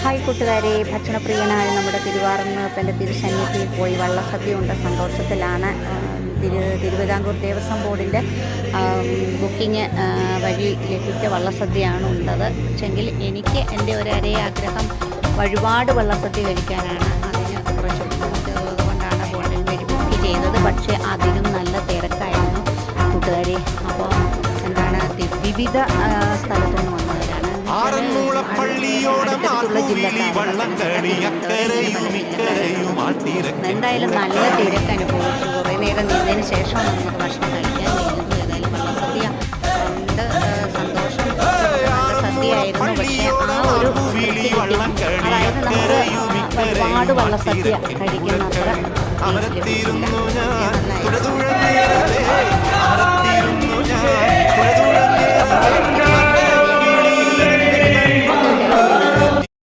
Hi കൂട്ടുകാരെ, ഭക്ഷണപ്രിയനായ നമ്മുടെ തിരുവാറന്മുളപ്പൻ്റെ തിരുസന്നിധിയിൽ പോയി വള്ളസദ്യ ഉണ്ട സന്തോഷത്തിലാണ്. തിരുവിതാംകൂർ ദേവസ്വം ബോർഡിൻ്റെ ബുക്കിംഗ് വഴി ലഭിച്ച വള്ളസദ്യയാണ് ഉണ്ടത്. പക്ഷെങ്കിൽ എനിക്ക് എൻ്റെ ഒരേ ആഗ്രഹം ഒരുപാട് വള്ളസദ്യ കഴിക്കാനാണ്. അതിന് കുറച്ച് ബുദ്ധിമുട്ടുള്ളത് കൊണ്ടാണ് ബോർഡിൽ വഴി ബുക്ക് ചെയ്തത്. പക്ഷേ അതിനും നല്ല തിരക്കായിരുന്നു കൂട്ടുകാരെ. അപ്പോൾ എന്താണ്, വിവിധ സ്ഥലത്തു നിന്ന് വന്നവരാണ്. എന്തായാലും നല്ല തിരക്ക് അനുഭവിച്ചു. കുറേ നേരം നിന്നതിന് ശേഷം നമുക്ക് ഭക്ഷണം കഴിക്കാൻ കഴിഞ്ഞത്. ഏതായാലും വള്ളസദ്യ ഉണ്ട്, സന്തോഷം. നല്ല സദ്യയായിരുന്നു. പക്ഷേ ആ ഒരു അതായത് നമുക്ക് ഒരുപാട് വള്ളസദ്യ കഴിക്കുന്നത്ര നന്നായിരുന്നു.